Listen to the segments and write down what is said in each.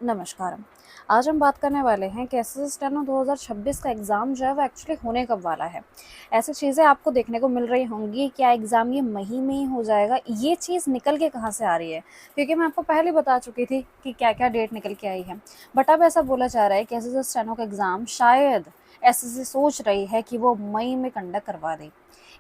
नमस्कार। आज हम बात करने वाले हैं कि एसएससी स्टेनो 2026 का एग्ज़ाम जो है वो एक्चुअली होने कब वाला है। ऐसी चीज़ें आपको देखने को मिल रही होंगी, क्या एग्ज़ाम ये मई में ही हो जाएगा? ये चीज़ निकल के कहाँ से आ रही है? क्योंकि मैं आपको पहले बता चुकी थी कि क्या-क्या डेट निकल के आई है। बट अब ऐसा बोला जा रहा है कि एसएससी स्टेनो का एग्ज़ाम शायद एसएससी सोच रही है कि वो मई में कंडक्ट करवा दे।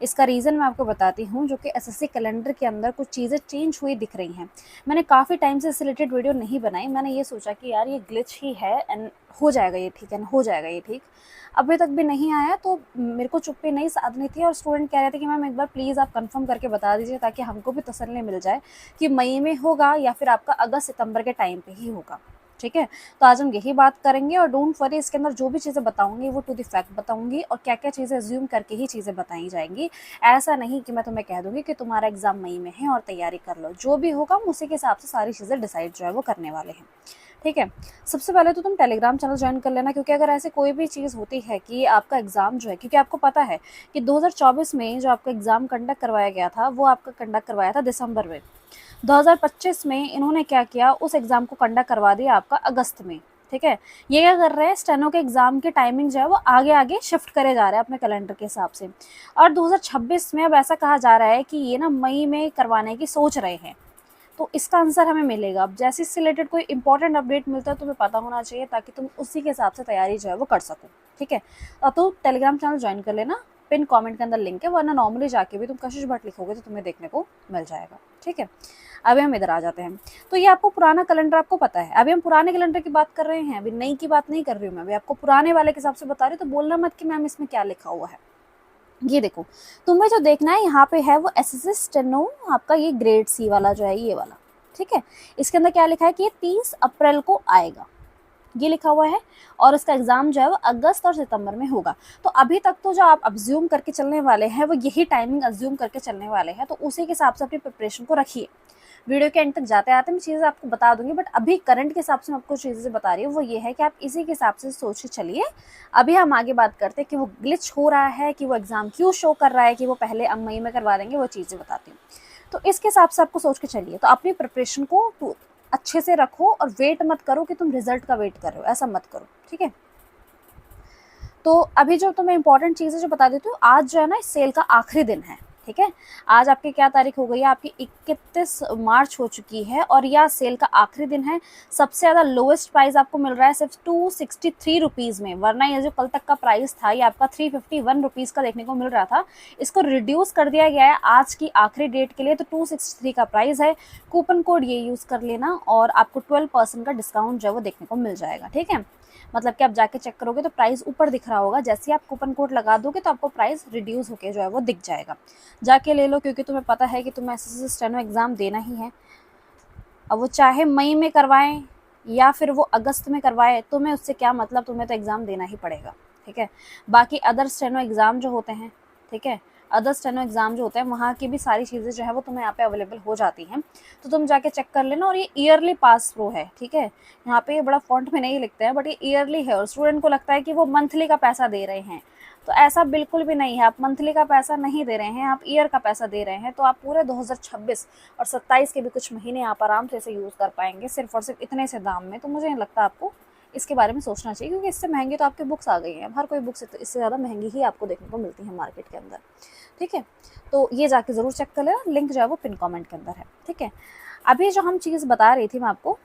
इसका रीज़न मैं आपको बताती हूँ, जो कि एसएससी कैलेंडर के अंदर कुछ चीज़ें चेंज हुई दिख रही हैं। मैंने काफ़ी टाइम से इससे रिलेटेड वीडियो नहीं बनाई। मैंने ये सोचा कि यार ये ग्लिच ही है एंड हो जाएगा ये ठीक एंड हो जाएगा ये ठीक। अभी तक भी नहीं आया तो मेरे को चुप्पी नहीं साधनी थी और स्टूडेंट कह रहे थे कि मैम एक बार प्लीज़ आप कंफर्म करके बता दीजिए ताकि हमको भी तसल्ली मिल जाए कि मई में होगा या फिर आपका अगस्त सितंबर के टाइम पे ही होगा। ठीक है, तो आज हम यही बात करेंगे और डोंट वरी, इसके अंदर जो भी चीज़ें बताऊंगी वो टू द फैक्ट बताऊंगी और क्या क्या चीज़ें अज्यूम करके ही चीज़ें बताई जाएंगी। ऐसा नहीं कि मैं तुम्हें कह दूंगी कि तुम्हारा एग्जाम मई में है और तैयारी कर लो। जो भी होगा हम उसी के हिसाब से सारी चीज़ें डिसाइड जो है वो करने वाले हैं। ठीक है, सबसे पहले तो तुम टेलीग्राम चैनल ज्वाइन कर लेना, क्योंकि अगर ऐसे कोई भी चीज़ होती है कि आपका एग्ज़ाम जो है, क्योंकि आपको पता है कि 2024 में जो आपका एग्ज़ाम कंडक्ट करवाया गया था वो आपका कंडक्ट करवाया था दिसंबर में। 2025 में इन्होंने क्या किया, उस एग्ज़ाम को कंडक्ट करवा दिया आपका अगस्त में। ठीक है, ये क्या कर रहे हैं, स्टेनो के एग्ज़ाम की टाइमिंग जो है वो आगे आगे शिफ्ट करे जा रहे हैं अपने कैलेंडर के हिसाब से। और 2026 में अब ऐसा कहा जा रहा है कि ये ना मई में करवाने की सोच रहे हैं। तो इसका आंसर हमें मिलेगा अब जैसे इससे रिलेटेड कोई इंपॉर्टेंट अपडेट मिलता है तुम्हें पता होना चाहिए, ताकि तुम उसी के हिसाब से तैयारी जो है वो कर सको। ठीक है, तो टेलीग्राम चैनल ज्वाइन कर लेना, पिन कमेंट के अंदर लिंक है, वरना नॉर्मली जाके भी तुम कशिश भट्ट लिखोगे तो तुम्हें देखने को मिल जाएगा। ठीक है, अभी हम इधर आ जाते हैं। तो ये आपको पुराना कैलेंडर आपको पता है, अभी हम पुराने कैलेंडर की बात कर रहे हैं, अभी नई की बात नहीं कर रही हूँ मैं, अभी आपको पुराने वाले के हिसाब से बता रही हूँ। तो बोलना मत कि मैम इसमें क्या लिखा हुआ है। ये देखो, तुम्हें जो देखना है यहाँ पे है वो एसएससी स्टेनो आपका ये ग्रेड सी वाला जो है ये वाला। ठीक है, इसके अंदर क्या लिखा है कि ये 30 अप्रैल को आएगा, ये लिखा हुआ है। और उसका एग्जाम जो है वो अगस्त और सितंबर में होगा। तो अभी तक तो जो आप अज्यूम करके चलने वाले हैं वो यही टाइमिंग अज्यूम करके चलने वाले हैं, तो उसी के हिसाब से अपनी प्रिपरेशन को रखिए। वीडियो के एंड तक जाते आते मैं चीज़ें आपको बता दूंगी, बट अभी करंट के हिसाब से मैं आपको चीज़ें बता रही हूँ वो ये है कि आप इसी के हिसाब से सोच के चलिए। अभी हम आगे बात करते हैं कि वो ग्लिच हो रहा है, कि वो एग्जाम क्यों शो कर रहा है कि वो पहले अब मई में करवा देंगे, वो चीज़ें बताती हूँ। तो इसके हिसाब से आपको सोच के चलिए। तो अपनी प्रिपरेशन को अच्छे से रखो और वेट मत करो कि तुम रिजल्ट का वेट कर रहे हो, ऐसा मत करो। ठीक है, तो अभी जो तुम्हें इंपॉर्टेंट चीज़ें जो बता देती हूँ, आज जो है ना इस सेल का आखिरी दिन है। ठीक है, आज आपकी क्या तारीख हो गई है, आपकी 31 मार्च हो चुकी है और यह सेल का आखिरी दिन है। सबसे ज़्यादा लोएस्ट प्राइस आपको मिल रहा है सिर्फ 263 रुपीज़ में, वरना ये जो कल तक का प्राइस था ये आपका 351 रुपीज़ का देखने को मिल रहा था। इसको रिड्यूस कर दिया गया है आज की आखिरी डेट के लिए, तो 263 का प्राइस है। कूपन कोड ये यूज़ कर लेना और आपको 12% का डिस्काउंट जो है वो देखने को मिल जाएगा। ठीक है, मतलब कि आप जाके चेक करोगे तो प्राइस ऊपर दिख रहा होगा, जैसे ही आप कूपन कोड लगा दोगे तो आपको प्राइस रिड्यूस होके जो है वो दिख जाएगा। जाके ले लो, क्योंकि तुम्हें पता है कि तुम्हें एसएससी स्टेनो एग्ज़ाम देना ही है। अब वो चाहे मई में करवाएं या फिर वो अगस्त में करवाए, तुम्हें उससे क्या मतलब, तुम्हें तो एग्ज़ाम देना ही पड़ेगा। ठीक है, बाकी अदर स्टेनो एग्ज़ाम जो होते हैं, ठीक है, अदर स्टेनो एग्ज़ाम जो होते हैं वहाँ की भी सारी चीज़ें जो है वो तुम्हें यहाँ पे अवेलेबल हो जाती हैं, तो तुम जाके चेक कर लेना। और ये ईयरली पास थ्रू है। ठीक है, यहाँ पे ये बड़ा फॉन्ट में नहीं लिखते हैं, बट ये ईयरली है और स्टूडेंट को लगता है कि वो मंथली का पैसा दे रहे हैं, तो ऐसा बिल्कुल भी नहीं है। आप मंथली का पैसा नहीं दे रहे हैं, आप ईयर का पैसा दे रहे हैं। तो आप पूरे 2026 और 27 के भी कुछ महीने आप आराम से इसे यूज़ कर पाएंगे सिर्फ और सिर्फ इतने से दाम में। तो मुझे नहीं लगता आपको इसके बारे में सोचना चाहिए, क्योंकि इससे महंगी तो आपकी बुक्स आ गई हैं। हर कोई बुक्स इससे ज़्यादा महंगी ही आपको देखने को मिलती है मार्केट के अंदर। ठीक है, तो ये जाके ज़रूर चेक कर लेना, लिंक जो है वो पिन कमेंट के अंदर है। ठीक है, अभी जो हम चीज़ बता रही थी मैं आपको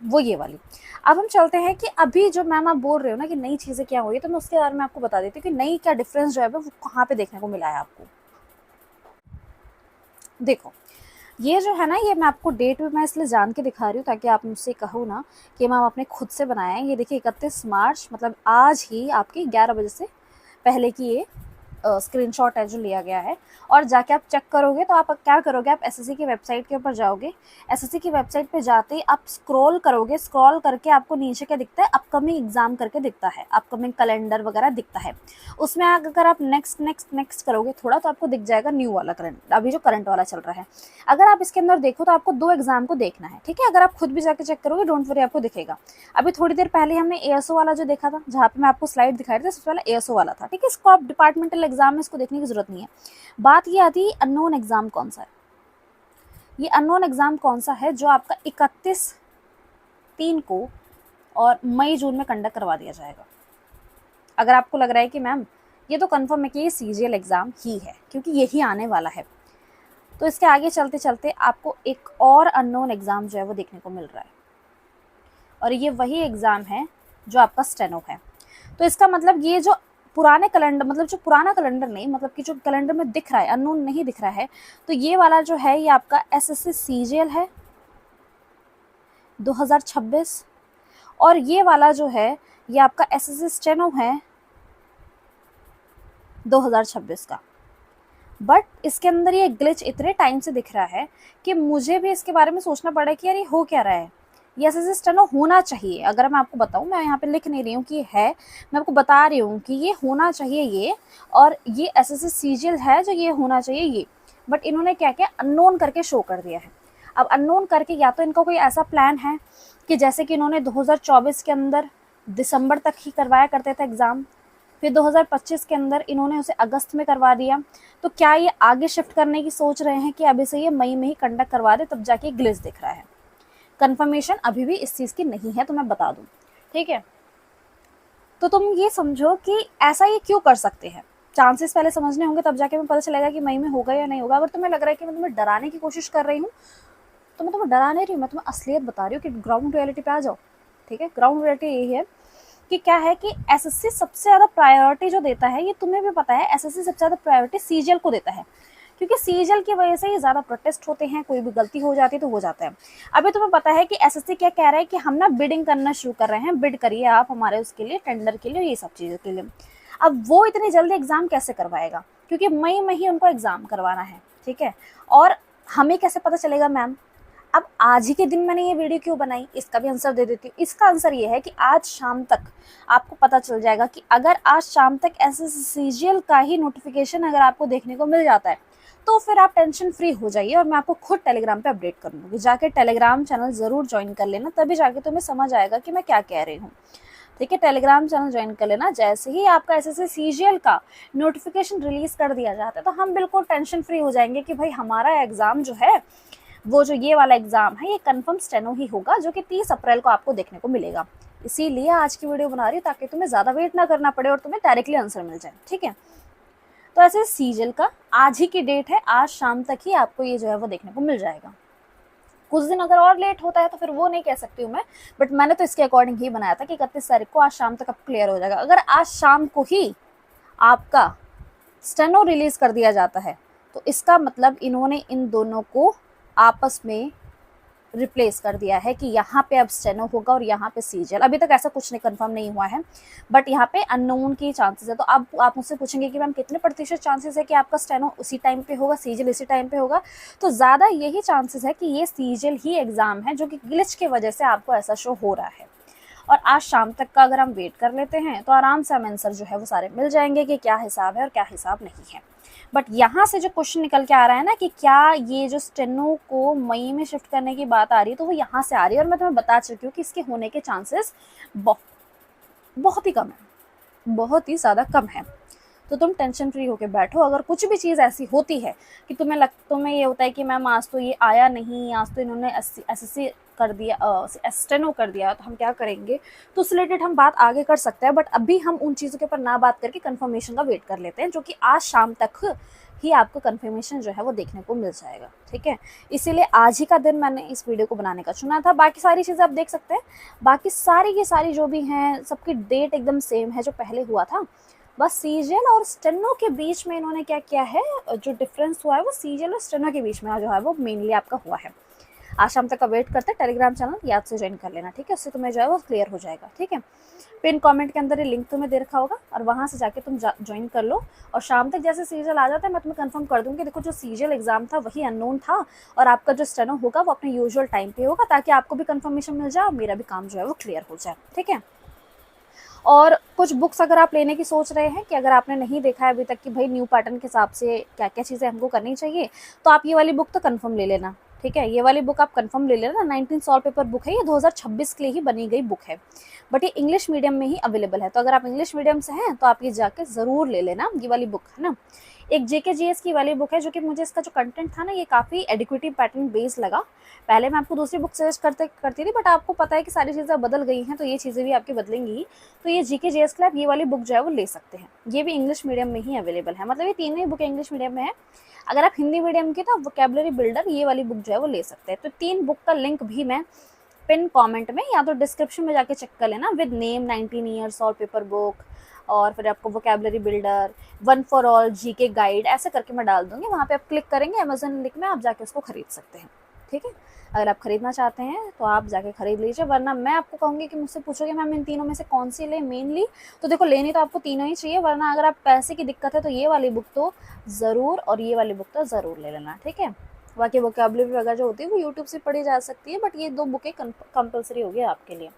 वो ये वाली। अब हम चलते हैं कि अभी जो मैम आप बोल रहे हो ना कि नई चीज़ें क्या हुई है, तो मैं उसके बारे में आपको बता देती हूँ कि नई क्या डिफरेंस जो है वो कहाँ पे देखने को मिला है आपको। देखो, ये जो है ना, ये मैं आपको डेट भी मैं इसलिए जान के दिखा रही हूँ ताकि आप मुझसे कहो ना कि मैम आपने खुद से बनाया है। ये देखिए 31 मार्च, मतलब आज ही आपकी 11 बजे से पहले की ये स्क्रीनशॉट है जो लिया गया है। और जाके आप चेक करोगे तो आप क्या करोगे, आप एसएससी की वेबसाइट के ऊपर जाओगे। एसएससी की वेबसाइट पे जाते ही आप स्क्रॉल करोगे, स्क्रॉल करके आपको नीचे क्या दिखता है, अपकमिंग एग्जाम करके दिखता है, अपकमिंग कैलेंडर वगैरह दिखता है। उसमें अगर आप नेक्स्ट नेक्स्ट नेक्स्ट करोगे थोड़ा, तो आपको दिख जाएगा न्यू वाला करंट, अभी जो करंट वाला चल रहा है। अगर आप इसके अंदर देखो तो आपको 2 एग्जाम को देखना है। ठीक है, अगर आप खुद भी जाके चेक करोगे डोंट वरी, आपको दिखेगा। अभी थोड़ी देर पहले हमने एएसओ वाला जो देखा था, जहाँ पे मैं आपको स्लाइड दिखा रही थी, सबसे पहले एएसओ वाला था। ठीक है, इसको आप डिपार्टमेंटल एग्जाम में इसको देखने की जरूरत नहीं है। बात ये आती है अननोन एग्जाम कौन सा है। ये अननोन एग्जाम कौन सा है जो आपका 31 2023 को और मई जून में कंडक्ट करवा दिया जाएगा। अगर आपको लग रहा है कि मैम ये तो कंफर्म है कि ये CGL एग्ज़ाम ही है क्योंकि यही आने वाला है, तो इसके आगे चलते चलते आपको एक और अननोन एग्ज़ाम जो है वो देखने को मिल रहा है, और ये वही एग्ज़ाम है जो आपका स्टेनो है। तो इसका मतलब ये जो पुराने कैलेंडर, मतलब जो पुराना कैलेंडर नहीं, मतलब कि जो कैलेंडर में दिख रहा है अननोन नहीं दिख रहा है, तो ये वाला जो है ये आपका SSC CGL है 2026, और ये वाला जो है ये आपका SSC स्टेनो है 2026 का। बट इसके अंदर ये ग्लिच इतने टाइम से दिख रहा है कि मुझे भी इसके बारे में सोचना पड़ा कि यार ये हो क्या रहा है। ये SSC स्टेनो होना चाहिए, अगर मैं आपको बताऊं, मैं यहाँ पे लिख नहीं रही हूँ कि है, मैं आपको बता रही हूँ कि ये होना चाहिए ये, और ये SSC CGL है जो ये होना चाहिए ये। बट इन्होंने क्या किया, अननोन करके शो कर दिया है। अब अननोन करके या तो इनका कोई ऐसा प्लान है कि जैसे कि इन्होंने 2024 के अंदर दिसंबर तक ही करवाया करते थे एग्ज़ाम, फिर 2025 के अंदर इन्होंने उसे अगस्त में करवा दिया, तो क्या ये आगे शिफ्ट करने की सोच रहे हैं कि अभी से ये मई में ही कंडक्ट करवा दे, तब जाके ग्लिच दिख रहा है। कंफर्मेशन अभी भी इस चीज़ की नहीं है, तो मैं बता दूं, ठीक है। तो तुम ये समझो कि ऐसा ये क्यों कर सकते हैं, चांसेस पहले समझने होंगे, तब जाके मैं पता चलेगा कि मई में होगा या नहीं होगा। अगर तुम्हें लग रहा है कि मैं तुम्हें डराने की कोशिश कर रही हूँ, तो मैं तुम्हें डरा नहीं रही हूँ, मैं तुम्हें असलियत बता रही हूँ कि ग्राउंड रियलिटी पे आ जाओ, ठीक है। ग्राउंड रियलिटी यही है कि क्या है कि SSC सबसे ज़्यादा प्रायोरिटी जो देता है, ये तुम्हें भी पता है, SSC सबसे ज़्यादा प्रायोरिटी CGL को देता है, क्योंकि CGL की वजह से ये ज़्यादा प्रोटेस्ट होते हैं, कोई भी गलती हो जाती है तो हो जाता है। अभी तुम्हें पता है कि SSC क्या कह रहा है कि हम ना बिडिंग करना शुरू कर रहे हैं, बिड करिए आप हमारे उसके लिए, टेंडर के लिए, ये सब चीज़ों के लिए। अब वो इतनी जल्दी एग्ज़ाम कैसे करवाएगा, क्योंकि मई में ही उनको एग्ज़ाम करवाना है, ठीक है। और हमें कैसे पता चलेगा मैम। अब आज ही के दिन मैंने ये वीडियो क्यों बनाई, इसका भी आंसर दे देती हूँ। इसका आंसर ये है कि आज शाम तक आपको पता चल जाएगा कि अगर आज शाम तक SSC CGL का ही नोटिफिकेशन अगर आपको देखने को मिल जाता है, तो फिर आप टेंशन फ्री हो जाइए, और मैं आपको खुद टेलीग्राम पे अपडेट कर दूँगी। जाके टेलीग्राम चैनल ज़रूर ज्वाइन कर लेना, तभी जाके तुम्हें समझ आएगा कि मैं क्या कह रही हूँ, ठीक है। टेलीग्राम चैनल ज्वाइन कर लेना। जैसे ही आपका SSC CGL का नोटिफिकेशन रिलीज़ कर दिया जाता है, तो हम बिल्कुल टेंशन फ्री हो जाएंगे कि भाई हमारा एग्ज़ाम जो है, वो जो ये वाला एग्ज़ाम है, ये कंफर्म स्टेनो ही होगा, जो कि 30 अप्रैल को आपको देखने को मिलेगा। इसीलिए आज की वीडियो बना रही हूँ, ताकि तुम्हें ज़्यादा वेट ना करना पड़े और तुम्हें डायरेक्टली आंसर मिल जाए, ठीक है। तो ऐसे CGL का आज ही की डेट है, आज शाम तक ही आपको ये जो है वो देखने को मिल जाएगा। कुछ दिन अगर और लेट होता है तो फिर वो नहीं कह सकती हूँ मैं, बट मैंने तो इसके अकॉर्डिंग ही बनाया था कि 31 तारीख को आज शाम तक अब क्लियर हो जाएगा। अगर आज शाम को ही आपका स्टेनो रिलीज़ कर दिया जाता है, तो इसका मतलब इन्होंने इन दोनों को आपस में रिप्लेस कर दिया है कि यहाँ पे अब स्टेनो होगा और यहाँ पे CGL। अभी तक ऐसा कुछ नहीं कंफर्म नहीं हुआ है, बट यहाँ पे अननोन की चांसेस है। तो अब आप मुझसे पूछेंगे कि मैम कितने प्रतिशत चांसेस है कि आपका स्टेनो उसी टाइम पे होगा, CGL इसी टाइम पे होगा, तो ज़्यादा यही चांसेस है कि ये CGL ही एग्ज़ाम है, जो कि ग्लिच की वजह से आपको ऐसा शो हो रहा है। और आज शाम तक का अगर हम वेट कर लेते हैं, तो आराम से हम आंसर जो है वो सारे मिल जाएंगे कि क्या हिसाब है और क्या हिसाब नहीं है। बट यहाँ से जो क्वेश्चन निकल के आ रहा है ना कि क्या ये जो स्टेनो को मई में शिफ्ट करने की बात आ रही है, तो वो यहाँ से आ रही है, और मैं तुम्हें बता चुकी हूँ कि इसके होने के चांसेस बहुत ही कम है, बहुत ही ज़्यादा कम है। तो तुम टेंशन फ्री होके बैठो। अगर कुछ भी चीज़ ऐसी होती है कि तुम्हें ये होता है कि मैम आज तो ये आया नहीं, आज तो इन्होंने SSC कर दिया, स्टेनो कर दिया, तो हम क्या करेंगे, तो उस रिलेटेड हम बात आगे कर सकते हैं। बट अभी हम उन चीज़ों के ऊपर ना बात करके कंफर्मेशन का वेट कर लेते हैं, जो कि आज शाम तक ही आपको कंफर्मेशन जो है वो देखने को मिल जाएगा, ठीक है। इसीलिए आज ही का दिन मैंने इस वीडियो को बनाने का चुना था। बाकी सारी चीज़ें आप देख सकते हैं, बाकी सारी की सारी जो भी हैं, सबकी डेट एकदम सेम है जो पहले हुआ था। बस CGL और स्टेनो के बीच में इन्होंने क्या किया है, जो डिफरेंस हुआ है वो CGL और स्टेनो के बीच में जो है वो मेनली आपका हुआ है। आज शाम तक का वेट करते हैं। टेलीग्राम चैनल याद से ज्वाइन कर लेना, ठीक है, उससे तुम्हें जो है वो क्लियर हो जाएगा, ठीक है। पिन कमेंट के अंदर ये लिंक तुम्हें दे रखा होगा, और वहाँ से जाके तुम ज्वाइन कर लो। और शाम तक जैसे CGL आ जाता है, मैं तुम्हें कंफर्म कर दूँगी। देखो, जो CGL एग्जाम था वही अननोन था, और आपका जो स्टेनो होगा वो अपने यूजुअल टाइम पे होगा, ताकि आपको भी कंफर्मेशन मिल जाए और मेरा भी काम जो है वो क्लियर हो जाए, ठीक है। और कुछ बुक्स अगर आप लेने की सोच रहे हैं, कि अगर आपने नहीं देखा है अभी तक कि भाई न्यू पैटर्न के हिसाब से क्या क्या चीज़ें हमको करनी चाहिए, तो आप ये वाली बुक तो कंफर्म ले लेना, ठीक है। ये वाली बुक आप कंफर्म ले लेना। 19 सॉल्व पेपर बुक है, ये 2026 के लिए ही बनी गई बुक है, बट ये इंग्लिश मीडियम में ही अवेलेबल है। तो अगर आप इंग्लिश मीडियम से हैं तो आप ये जाके ज़रूर ले लेना, ये वाली बुक है ना। एक जेके जीएस की वाली बुक है, जो कि मुझे इसका जो कंटेंट था ना ये काफ़ी एडिक्वेटिव पैटर्न बेस्ड लगा। पहले मैं आपको दूसरी बुक सजेस्ट करती थी, बट आपको पता है कि सारी चीज़ें बदल गई हैं, तो ये चीज़ें भी आपकी बदलेंगी ही। तो ये जीके जीएस के लिए आप ये वाली बुक जो है वो ले सकते हैं। ये भी इंग्लिश मीडियम में ही अवेलेबल है, मतलब ये तीनों ही बुक इंग्लिश मीडियम में है। अगर आप हिंदी मीडियम की तो वोकैबुलरी बिल्डर ये वाली बुक जो है वो ले सकते हैं। तो 3 बुक का लिंक भी मैं पिन कमेंट में या तो डिस्क्रिप्शन में जाके चेक कर लेना, विद नेम, 19 ईयर्स और पेपर बुक, और फिर आपको vocabulary builder, one for all, GK guide, ऐसे करके मैं डाल दूंगी। वहाँ पे आप क्लिक करेंगे अमेजन लिंक में, आप जाके उसको खरीद सकते हैं। ठीक है, अगर आप खरीदना चाहते हैं तो आप जाके खरीद लीजिए, वरना मैं आपको कहूँगी कि मुझसे पूछोगे मैम इन तीनों में से कौन सी ले मेनली, तो देखो लेनी तो आपको तीनों ही चाहिए, वरना अगर आप पैसे की दिक्कत है तो ये वाली बुक तो ज़रूर और ये वाली बुक तो ज़रूर ले लेना। ठीक है, बाकी वोकैबुलरी वगैरह जो होती है वो यूट्यूब से पढ़ी जा सकती है, बट ये 2 बुकें कंपलसरी होगी आपके लिए।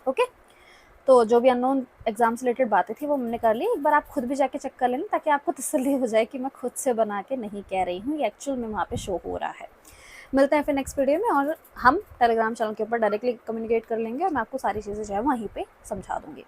ओके, तो जो भी अननोन एग्जाम से रिलेटेड बातें थी वो हमने कर ली। एक बार आप खुद भी जाके चेक कर लेना, ताकि आपको तसल्ली हो जाए कि मैं खुद से बना के नहीं कह रही हूँ, ये एक्चुअल में वहाँ पे शो हो रहा है। मिलते हैं फिर नेक्स्ट वीडियो में, और हम टेलीग्राम चैनल के ऊपर डायरेक्टली कम्युनिकेट कर लेंगे, और मैं आपको सारी चीज़ें जो है वहीं पे समझा दूँगी।